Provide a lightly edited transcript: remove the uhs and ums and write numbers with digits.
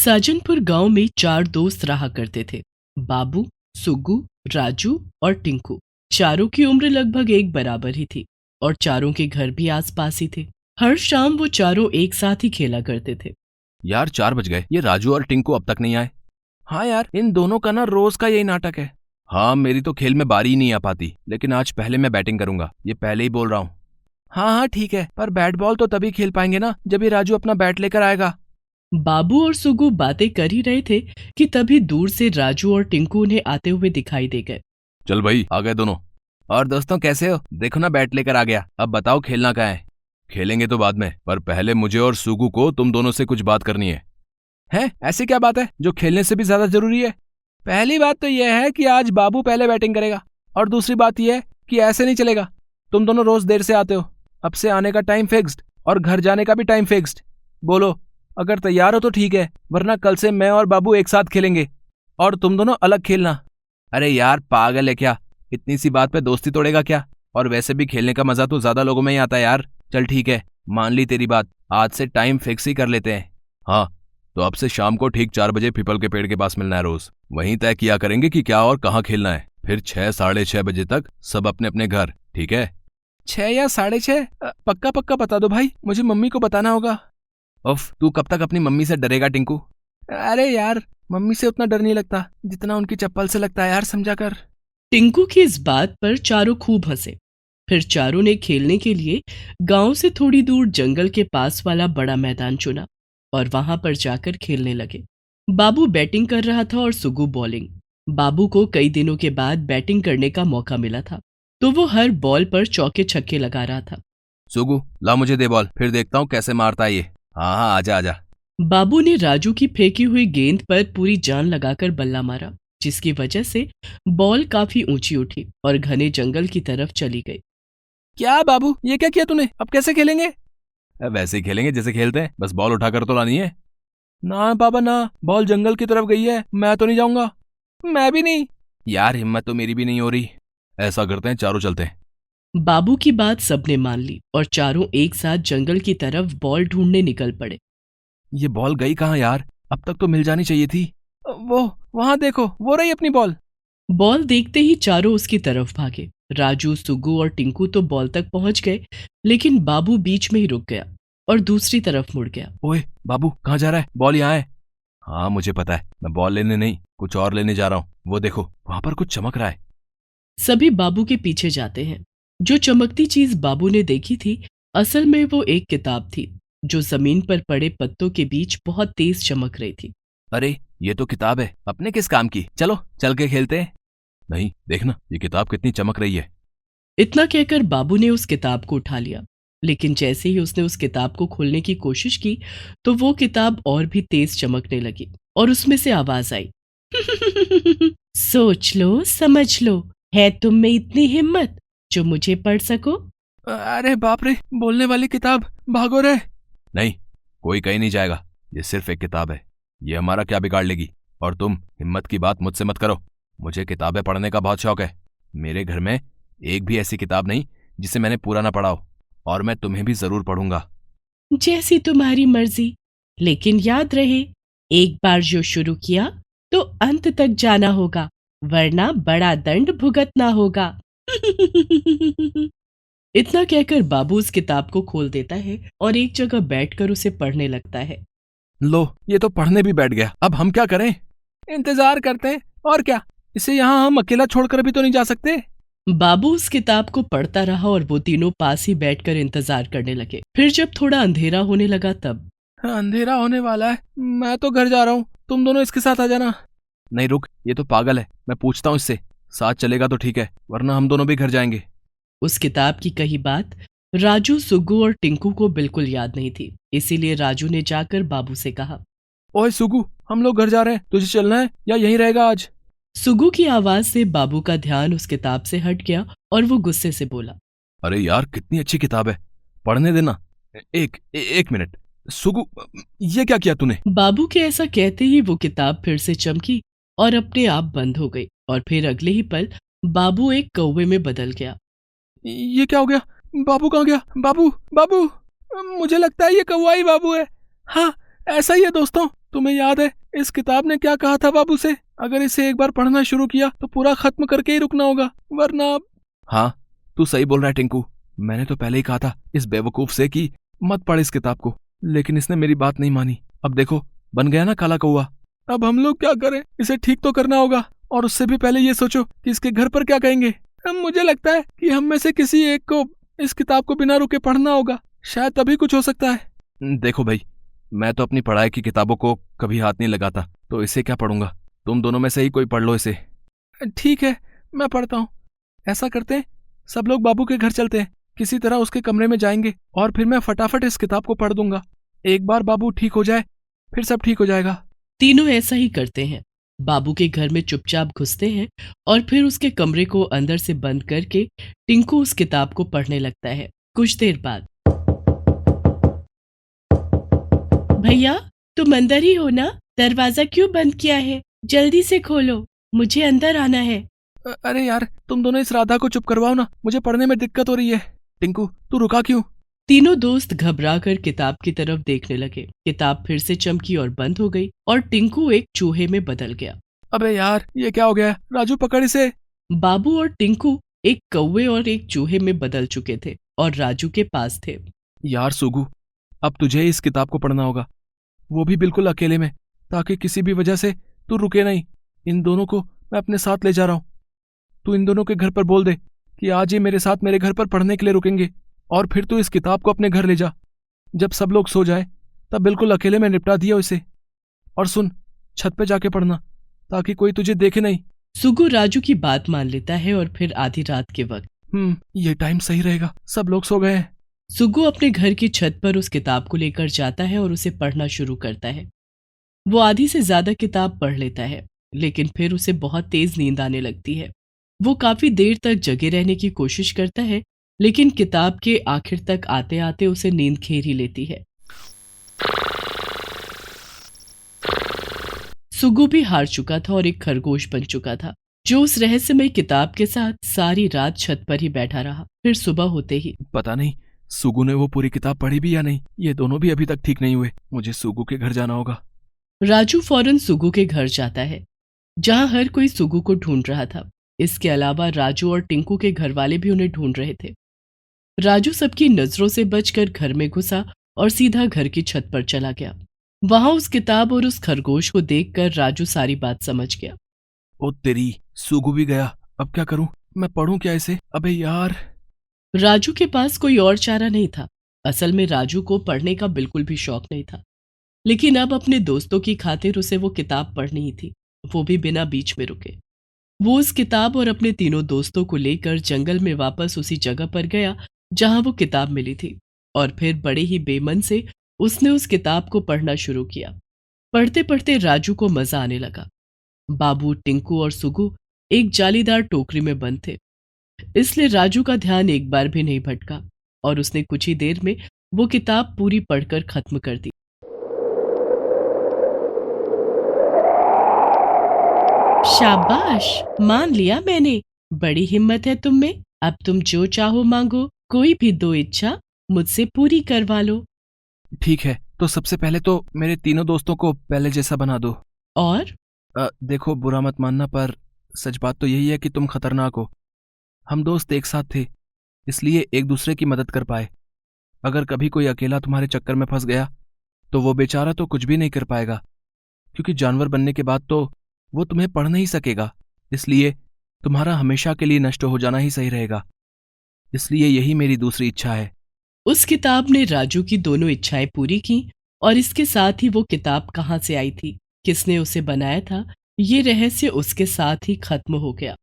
साजनपुर गांव में 4 दोस्त रहा करते थे। बाबू, सुग्गू, राजू और टिंकू। चारों की उम्र लगभग एक बराबर ही थी और चारों के घर भी आसपास ही थे। हर शाम वो चारों एक साथ ही खेला करते थे। यार 4 बज गए, ये राजू और टिंकू अब तक नहीं आए। हाँ यार, इन दोनों का ना रोज का यही नाटक है। हाँ, मेरी तो खेल में बारी ही नहीं आ पाती, लेकिन आज पहले मैं बैटिंग करूंगा, ये पहले ही बोल रहा हूँ। हाँ ठीक है, पर बैट बॉल तो तभी खेल पाएंगे ना जब ये राजू अपना बैट लेकर आएगा। बाबू और सुग्गू बातें कर ही रहे थे कि तभी दूर से राजू और टिंकू उन्हें आते हुए दिखाई दे गए। चल भाई, आ गए दोनों। और दोस्तों कैसे हो? देखो ना, बैट लेकर आ गया। अब बताओ खेलना कहाँ है? खेलेंगे तो बाद में, पर पहले मुझे और सुगु को तुम दोनों से कुछ बात करनी है। हैं? ऐसी क्या बात है जो खेलने से भी ज्यादा जरूरी है? पहली बात तो यह है कि आज बाबू पहले बैटिंग करेगा, और दूसरी बात यह है कि ऐसे नहीं चलेगा। तुम दोनों रोज देर से आते हो, अब से आने का टाइम फिक्स्ड और घर जाने का भी टाइम फिक्स्ड। बोलो, अगर तैयार हो तो ठीक है, वरना कल से मैं और बाबू एक साथ खेलेंगे और तुम दोनों अलग खेलना। अरे यार पागल है क्या? इतनी सी बात पे दोस्ती तोड़ेगा क्या? और वैसे भी खेलने का मजा तो ज्यादा लोगों में ही आता है यार। चल ठीक है, मान ली तेरी बात, आज से टाइम फिक्स ही कर लेते हैं। हाँ, तो अब से शाम को ठीक 4 बजे पीपल के पेड़ के पास मिलना है रोज। वहीं तय किया करेंगे कि क्या और कहाँ खेलना है। फिर 6 साढ़े 6 बजे तक सब अपने अपने घर, ठीक है? 6 या 6:30? पक्का पक्का बता दो भाई, मुझे मम्मी को बताना होगा। उफ, तू कब तक अपनी मम्मी से डरेगा टिंकू? अरे यार, मम्मी से उतना डर नहीं लगता जितना उनकी चप्पल से लगता है यार, समझा कर। टिंकू की इस बात पर चारों खूब हंसे। फिर चारों ने खेलने के लिए गांव से थोड़ी दूर जंगल के पास वाला बड़ा मैदान चुना और वहां पर जाकर खेलने लगे। बाबू बैटिंग कर रहा था और सुग्गू बॉलिंग। बाबू को कई दिनों के बाद बैटिंग करने का मौका मिला था, तो वो हर बॉल पर चौके छक्के लगा रहा था। सुगु, ला मुझे दे बॉल, फिर देखता हूँ कैसे मारता है ये। हाँ हाँ, आजा आजा। बाबू ने राजू की फेंकी हुई गेंद पर पूरी जान लगाकर बल्ला मारा, जिसकी वजह से बॉल काफी ऊंची उठी और घने जंगल की तरफ चली गई। क्या बाबू, ये क्या किया तूने? अब कैसे खेलेंगे? वैसे ही खेलेंगे जैसे खेलते हैं, बस बॉल उठाकर तो लानी है। ना बाबा ना, बॉल जंगल की तरफ गई है, मैं तो नहीं जाऊंगा। मैं भी नहीं। यार हिम्मत तो मेरी भी नहीं हो रही। ऐसा करते हैं, चारों चलते हैं। बाबू की बात सबने मान ली और चारों एक साथ जंगल की तरफ बॉल ढूंढने निकल पड़े। ये बॉल गई कहाँ यार? अब तक तो मिल जानी चाहिए थी। वो वहां देखो, वो रही अपनी बॉल। बॉल देखते ही चारों उसकी तरफ भागे। राजू, सुग्गू और टिंकू तो बॉल तक पहुंच गए, लेकिन बाबू बीच में ही रुक गया और दूसरी तरफ मुड़ गया। ओए बाबू, कहाँ जा रहा है? बॉल यहाँ है। हाँ मुझे पता है, मैं बॉल लेने नहीं, कुछ और लेने जा रहा हूँ। वो देखो, वहां पर कुछ चमक रहा है। सभी बाबू के पीछे जाते हैं। जो चमकती चीज बाबू ने देखी थी, असल में वो एक किताब थी जो जमीन पर पड़े पत्तों के बीच बहुत तेज चमक रही थी। अरे ये तो किताब है, अपने किस काम की? चलो चल के खेलते हैं। नहीं देखना, ये किताब कितनी चमक रही है। इतना कहकर बाबू ने उस किताब को उठा लिया, लेकिन जैसे ही उसने उस किताब को खोलने की कोशिश की तो वो किताब और भी तेज चमकने लगी और उसमें से आवाज आई, सोच लो, समझ लो, है तुम में इतनी हिम्मत जो मुझे पढ़ सको? अरे बाप रे, बोलने वाली किताब, भागो रे। नहीं, कोई कहीं नहीं जाएगा, ये सिर्फ एक किताब है, ये हमारा क्या बिगाड़ लेगी। और तुम हिम्मत की बात मुझसे मत करो, मुझे किताबें पढ़ने का बहुत शौक है। मेरे घर में एक भी ऐसी किताब नहीं जिसे मैंने पूरा ना पढ़ा हो, और मैं तुम्हें भी जरूर पढ़ूंगा। जैसी तुम्हारी मर्जी, लेकिन याद रहे, एक बार जो शुरू किया तो अंत तक जाना होगा, वरना बड़ा दंड भुगतना होगा। इतना कहकर बाबू उस किताब को खोल देता है और एक जगह बैठकर उसे पढ़ने लगता है। लो, ये तो पढ़ने भी बैठ गया, अब हम क्या करें? इंतजार करते हैं, और क्या, इसे यहाँ हम अकेला छोड़कर भी तो नहीं जा सकते। बाबू उस किताब को पढ़ता रहा और वो तीनों पास ही बैठकर इंतजार करने लगे। फिर जब थोड़ा अंधेरा होने लगा तब, अंधेरा होने वाला है, मैं तो घर जा रहा हूँ, तुम दोनों इसके साथ आ जाना। नहीं रुक, ये तो पागल है, मैं पूछता हूँ इससे, साथ चलेगा तो ठीक है, वरना हम दोनों भी घर जाएंगे। उस किताब की कही बात राजू, सुग्गू और टिंकू को बिल्कुल याद नहीं थी, इसीलिए राजू ने जाकर बाबू से कहा, ओए सुगु, हम लोग घर जा रहे हैं, तुझे चलना है या यहीं रहेगा आज? सुग्गू की आवाज से बाबू का ध्यान उस किताब से हट गया और वो गुस्से से बोला, अरे यार कितनी अच्छी किताब है, पढ़ने देना। एक मिनट सुगु, ये क्या किया तूने? बाबू के ऐसा कहते ही वो किताब फिर से चमकी और अपने आप बंद हो गई और फिर अगले ही पल बाबू एक कौवे में बदल गया। ये क्या हो गया? बाबू कहाँ गया? बाबू बाबू, मुझे लगता है ये कौवा ही बाबू है। हाँ ऐसा ही है दोस्तों, तुम्हें याद है इस किताब ने क्या कहा था बाबू से? अगर इसे एक बार पढ़ना शुरू किया तो पूरा खत्म करके ही रुकना होगा, वरना। हाँ, तू सही बोल रहा है टिंकू। मैंने तो पहले ही कहा था इस बेवकूफ से कि मत पढ़ इस किताब को, लेकिन इसने मेरी बात नहीं मानी। अब देखो, बन गया ना काला कौआ। अब हम लोग क्या करें? इसे ठीक तो करना होगा, और उससे भी पहले ये सोचो कि इसके घर पर क्या कहेंगे। मुझे लगता है कि हम में से किसी एक को इस किताब को बिना रुके पढ़ना होगा, शायद तभी कुछ हो सकता है। देखो भाई, मैं तो अपनी पढ़ाई की किताबों को कभी हाथ नहीं लगाता, तो इसे क्या पढ़ूंगा? तुम दोनों में से ही कोई पढ़ लो इसे। ठीक है, मैं पढ़ता हूँ। ऐसा करते हैं, सब लोग बाबू के घर चलते हैं, किसी तरह उसके कमरे में जाएंगे और फिर मैं फटाफट इस किताब को पढ़ दूंगा। एक बार बाबू ठीक हो जाए फिर सब ठीक हो जाएगा। तीनों ऐसा ही करते हैं। बाबू के घर में चुपचाप घुसते हैं और फिर उसके कमरे को अंदर से बंद करके टिंकू उस किताब को पढ़ने लगता है। कुछ देर बाद, भैया तुम अंदर ही हो ना? दरवाजा क्यों बंद किया है? जल्दी से खोलो, मुझे अंदर आना है। अरे यार, तुम दोनों इस राधा को चुप करवाओ ना, मुझे पढ़ने में दिक्कत हो रही है। टिंकू, तू रुका क्यों? तीनों दोस्त घबराकर किताब की तरफ देखने लगे। किताब फिर से चमकी और बंद हो गई और टिंकू एक चूहे में बदल गया। अबे यार, ये क्या हो गया? राजू, पकड़ इसे। बाबू और टिंकू एक कौवे और एक चूहे में बदल चुके थे और राजू के पास थे। यार सुगु, अब तुझे इस किताब को पढ़ना होगा, वो भी बिल्कुल अकेले में, ताकि किसी भी वजह से तू रुके नहीं। इन दोनों को मैं अपने साथ ले जा रहा हूँ। तू इन दोनों के घर पर बोल दे कि आज ये मेरे साथ मेरे घर पर पढ़ने के लिए रुकेंगे, और फिर तू इस किताब को अपने घर ले जा। जब सब लोग सो जाए तब बिल्कुल अकेले में निपटा दिया इसे। और सुन, छत पे जाके पढ़ना, ताकि कोई तुझे देखे नहीं। सुगु राजू की बात मान लेता है और फिर आधी रात के वक्त, ये टाइम सही रहेगा, सब लोग सो गए हैं। सुगु अपने घर की छत पर उस किताब को लेकर जाता है और उसे पढ़ना शुरू करता है। वो आधी से ज्यादा किताब पढ़ लेता है, लेकिन फिर उसे बहुत तेज नींद आने लगती है। वो काफी देर तक जगे रहने की कोशिश करता है, लेकिन किताब के आखिर तक आते आते उसे नींद घेर ही लेती है। सुगु भी हार चुका था और एक खरगोश बन चुका था, जो उस रहस्यमय किताब के साथ सारी रात छत पर ही बैठा रहा। फिर सुबह होते ही, पता नहीं सुगु ने वो पूरी किताब पढ़ी भी या नहीं। ये दोनों भी अभी तक ठीक नहीं हुए। मुझे सुगु के घर जाना होगा। राजू फौरन सुगु के घर जाता है, जहां हर कोई सुगु को ढूंढ रहा था। इसके अलावा राजू और टिंकू के घर वाले भी उन्हें ढूंढ रहे थे। राजू सबकी नजरों से बचकर घर में घुसा और सीधा घर की छत पर चला गया। वहां उस किताब और उस खरगोश को देखकर राजू सारी बात समझ गया। ओ तेरी, सुगु भी गया। अब क्या करूं? मैं पढ़ूं क्या इसे? अबे यार। राजू के पास कोई और चारा नहीं था। असल में राजू को पढ़ने का बिल्कुल भी शौक नहीं था, लेकिन अब अपने दोस्तों की खातिर उसे वो किताब पढ़नी ही थी, वो भी बिना बीच में रुके। वो उस किताब और अपने तीनों दोस्तों को लेकर जंगल में वापस उसी जगह पर गया जहां वो किताब मिली थी, और फिर बड़े ही बेमन से उसने उस किताब को पढ़ना शुरू किया। पढ़ते पढ़ते राजू को मजा आने लगा। बाबू, टिंकू और सुगु एक जालीदार टोकरी में बंद थे, इसलिए राजू का ध्यान एक बार भी नहीं भटका और उसने कुछ ही देर में वो किताब पूरी पढ़कर खत्म कर दी। शाबाश, मान लिया मैंने। बड़ी हिम्मत है तुम में। अब तुम जो चाहो मांगो, कोई भी 2 इच्छा मुझसे पूरी करवा लो। ठीक है, तो सबसे पहले तो मेरे तीनों दोस्तों को पहले जैसा बना दो। और देखो, बुरा मत मानना, पर सच बात तो यही है कि तुम खतरनाक हो। हम दोस्त एक साथ थे, इसलिए एक दूसरे की मदद कर पाए। अगर कभी कोई अकेला तुम्हारे चक्कर में फंस गया तो वो बेचारा तो कुछ भी नहीं कर पाएगा, क्योंकि जानवर बनने के बाद तो वो तुम्हें पढ़ नहीं सकेगा। इसलिए तुम्हारा हमेशा के लिए नष्ट हो जाना ही सही रहेगा। इसलिए यही मेरी दूसरी इच्छा है। उस किताब ने राजू की दोनों इच्छाएं पूरी की, और इसके साथ ही वो किताब कहाँ से आई थी, किसने उसे बनाया था, ये रहस्य उसके साथ ही खत्म हो गया।